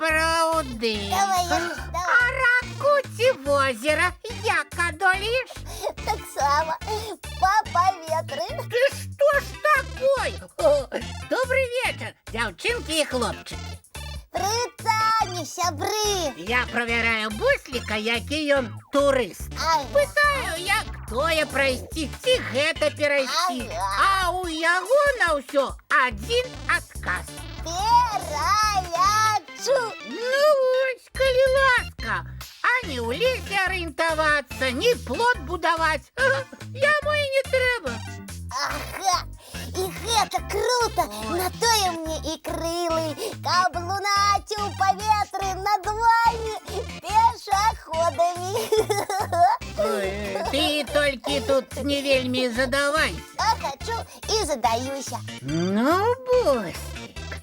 сапраўды. Давай, Яныш, А давай. раку ці возера як адолееш? Таксама па паветры. Ты што ж такой? Добрый вечер, дзяўчынкі і хлопчыкі. Прывітанне, сябры. Я правяраю бусліка, які ён турыст. Ага. Пытаю, як тое прайсці, ці гэта перайсці. Ага. А ў яго на ўсё адзін адказ. Пералячу. Ну вось, калі ласка, ані ў лесе арыентавацца, ні плот будаваць. Яму і не трэба. Ага, і гэта круто. На тое мне і крылы, каб лунаць у паветры над вамі пешаходамі. Ты толькі тут не вельмі задавай. А хачу і задаюся. Ну, буслік,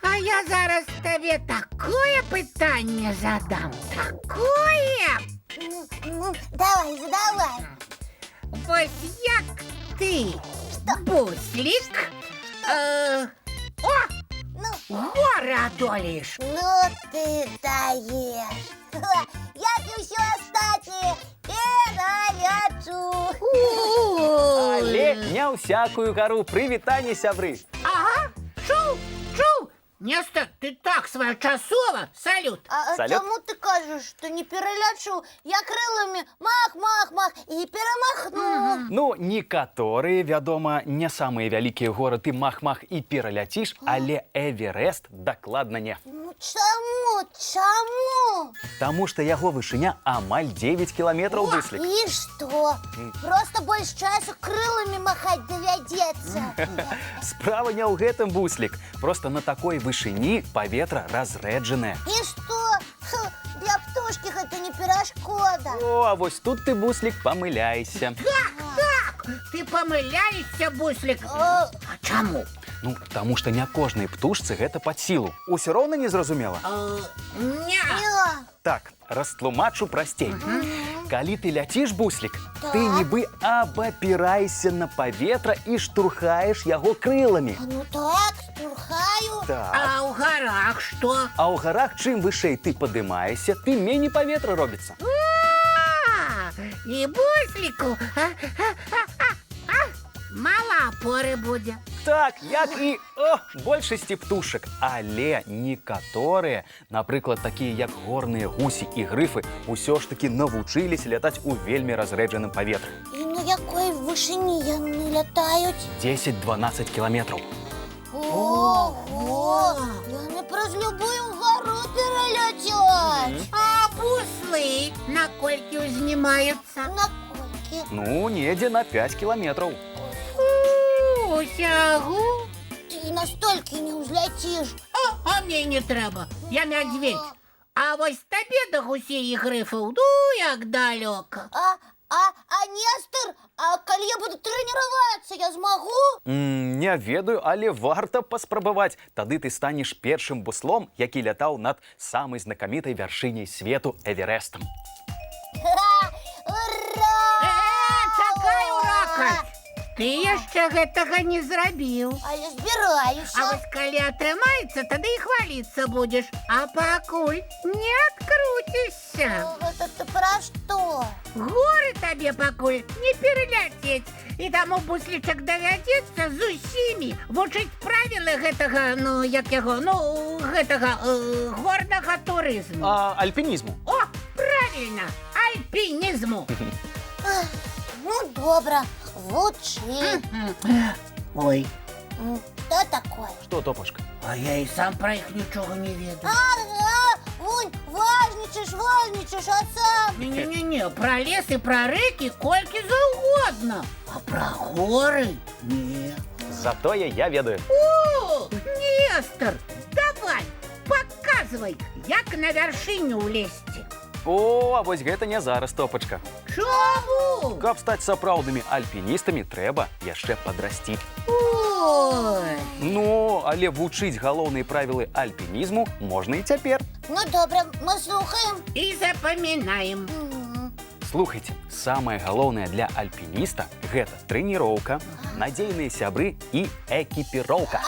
а я зараз табе такое пытанне задам. Такое! Ну, давай, задавай. Вось як ты, буслік, о, Ну, горы адолееш. ну ты даешь. Як і ўсё астатняе, пералячу. Але не ўсякую гару. Прывітанне, сябры. Ага, чуў. Нестор, ты так своечасова. Салют. А Салют. чаму ты кажаш, што не пералячу? Я крыламі мах і перамахну. Ну, некаторыя, вядома, не самыя вялікія горы ты мах-мах і пераляціш, але Эверест дакладна не. Ну чаму? Таму што яго вышыня амаль 9 кіламетраў, буслік. І што? Просто больш часу крыламі махаць давядзецца. Справа не ў гэтым, буслік. Просто на такой вышыні паветра разрэджанае. І што? Для птушкі гэта не перашкода. О, а вось тут ты, буслік, памыляешся. Так, ты памыляешся, буслік. А Чаму? Ну, таму што не кожнай птушцы гэта пад сілу. Усё роўна не зразумела? Не. Так, растлумачу прасцей. Калі ты ляціш, буслік, ты нібы абапіраешся на паветра і штурхаеш яго крыламі. Ну так, штурхаю. Так. А ў гарах што? А ў гарах чым вышэй ты падымаешся, тым меней паветра робіцца. І бусліку мала апоры будзе. Так, як і большасці птушак. Але некаторыя, напрыклад, такія як горныя гусі і грыфы, усё ж такі навучыліся лятаць у вельмі разрэджаным паветры. І на якой вышыні яны лятаюць? 10-12 кіламетраў. Ого! Яны праз любую гару пераляцяць. А буслы наколькі ўзнімаюцца? Наколькі? Ну, недзе на 5 кіламетраў. Усягу? Ты настолькі не ўзляціш. А мне не трэба. Я мядзведь. А вось табе да гусей і грыфаў, ну як далёка. А Нестор, а калі я буду трэніравацца, я змагу? Не ведаю, але варта паспрабаваць. Тады ты станеш першым буслом, які лятаў над самай знакамітай вяршыняй свету Эверестам. Ура! Чакай, уракаць! Ты яшчэ гэтага не зрабіў. Але збіраюся. А вось калі атрымаецца, тады і хваліцца будзеш. А пакуль не адкруцішся. Гэта ты пра што? Горы табе пакуль не пераляцець. І таму буслічак давядзецца з усімі вучыць правілы гэтага, горнага турызму. А альпінізму? О, правільна, альпінізму. Ну, добра, вучы. Ой, Што такое? Што, Топашка? а я і сам пра іх нічога не ведаю. Ага, вунь, важнічаеш, а сам. Не, пра лес і пра рэкі колькі заўгодна. А пра горы не. Затое я ведаю. О, Нестор, давай, паказвай, як на вяршыню ўлезці. О, а вось гэта не зараз, Топачка. Чаму? Каб стаць сапраўднымі альпіністамі, трэба яшчэ падрасці. Ой. Ну, але вучыць галоўныя правілы альпінізму можна і цяпер. Ну, добра, мы слухаем. І запамінаем. Слухайце, самае галоўнае для альпініста – гэта трэніроўка, надзейныя сябры і экіпіроўка.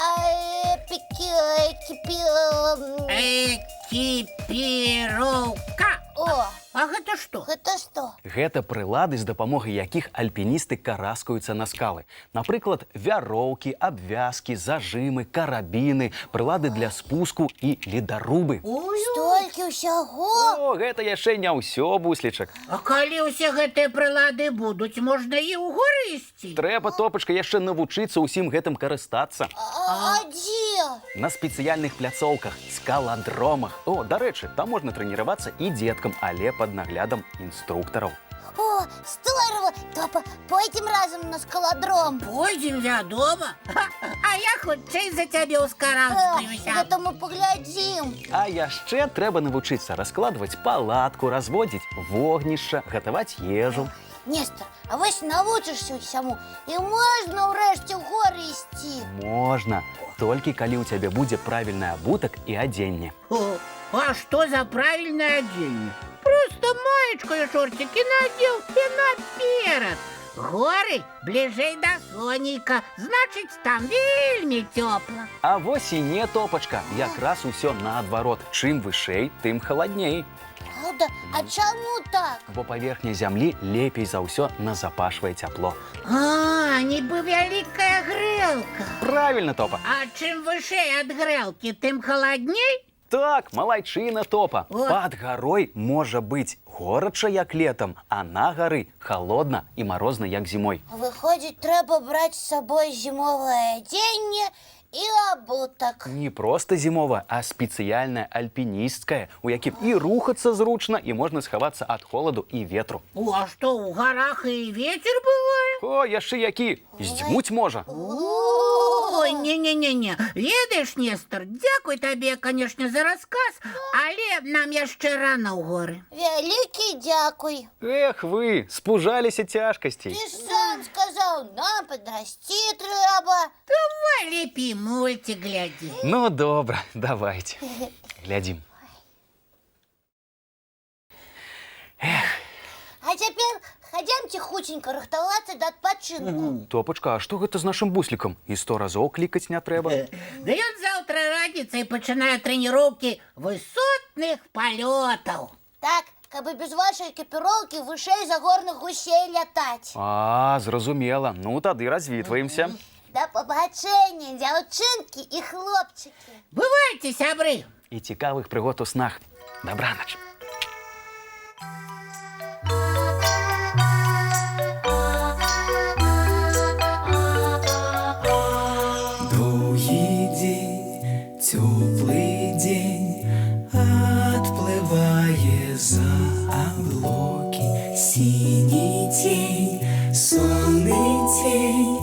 экіпіроўка. О, А гэта што? гэта што? Гэта прылады, з дапамогай якіх альпіністы караскаюцца на скалы. Напрыклад, вяроўкі, абвязкі, зажымы, карабіны, прылады для спуску і ледарубы. Столькі ўсяго? О, гэта яшчэ не ўсё, буслічак. А калі ўсе гэтыя прылады будуць, можна і ў горы ісці? Трэба, Топачка, яшчэ навучыцца ўсім гэтым карыстацца. А дзе? На спецыяльных пляцоўках, скаладромах. О, дарэчы, там можна трэніравацца і дзеткам, але пад наглядам інструктараў. О, здорово! Топа, пойдем разом на скалодром. Пойдзем, вядома. А я хутчэй за цябе ўскаранстваюся. Гэта мы паглядзім. А яшчэ трэба навучыцца раскладваць палатку, разводзіць вогнішча, гатаваць ежу. Нестор, а вось навучышся ўсяму, і можна ўрэшце ў горы ісці. Можна, толькі калі ў цябе будзе правільны абутак і адзенне. О, а што за правільнае адзенне? Просто маечку і шорцікі надзеў і наперад. Горы бліжэй да сонейка, значыць, там вельмі цёпла. А вось і не, Топачка, якраз усё наадварот. Чым вышэй, тым халадней. Праўда? А чаму так? Бо паверхня зямлі лепей за ўсё назапашвае цяпло. А, нібы вялікая грэлка. Правільна, Топа. А чым вышэй ад грэлкі, тым халадней? Так, малайчына, Топа. О. Пад гарой можа быць горача, як летам, а на гары халодна і марозна, як зімой. Выходзіць, трэба браць з сабой зімовае адзенне і абутак. Не проста зімовая, а спецыяльная альпінісцкая, у якім і рухацца зручна, і можна схавацца ад холаду і ветру. О, а што, у гарах і вецер бывае? О, яшчэ які! Здзьмуць можа. Ой, не-не-не-не. Ведаеш, Нестор, дзякуй табе, канешне, за расказ, але нам яшчэ рана ў горы. Вялікі дзякуй. Эх вы, спужаліся цяжкасцей. Ты ж сам сказаў, нам падрасці трэба. Давай лепей мульцік глядзі. Ну, добра, давайте. Глядзім. А цяпер хадземце хутенька рыхтавацца да адпачынку. Топачка, а што гэта з нашым буслікам? І 100 разоў клікаць не трэба? Да ён заўтра раніцай пачынае трэніроўкі высотных палётаў. Так, каб і без вашай экіпіроўкі вышэй за горных гусей лятаць. А, зразумела. Ну, тады развітваемся. Да пабачэння, дзяўчынкі і хлопчыкі. Бывайце, сябры. І цікавых прыгод у снах. Дабранач. Доўгі дзень, цёплы дзень, адплывае за аблокі. Сіні цень, сонны цень,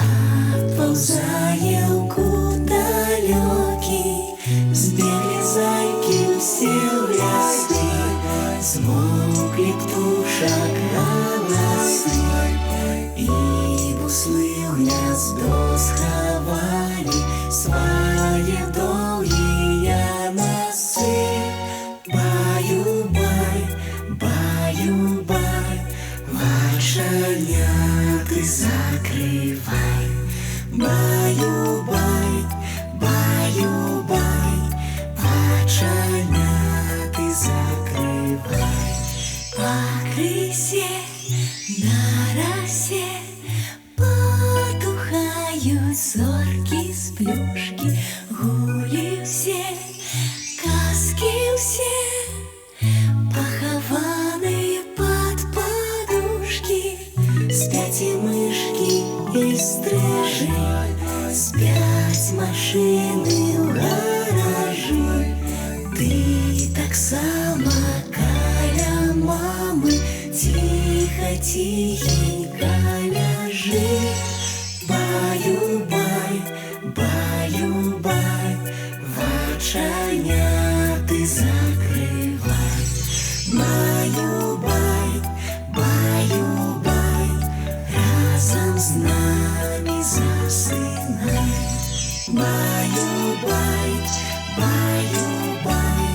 адпаўзае ў кут далёкі. Збеглі зайкі ўсе ў лясы, змоўклі птушак галасы, і буслы ў гняздо схавалі свае доўгія носы. Баю-бай, баю-бай, вачаняты закрывай. Баю-бай, баю-бай, вачаняты закрывай. Пакрысе на расе потухаюць зоркі з плюшкі. Гулі ўсе, казкі ўсе, пахаваныя пад падушкі. Спяць і мышкі і стрыжы, спяць машыны ў гаражы. Ты таксама каля мамы ціха-ціхенька ляжы. Баю-бай, баю-бай, вачаняты закрывай. Баю-бай, баю-бай, разам з намі засынай. Баю-бай, баю-бай,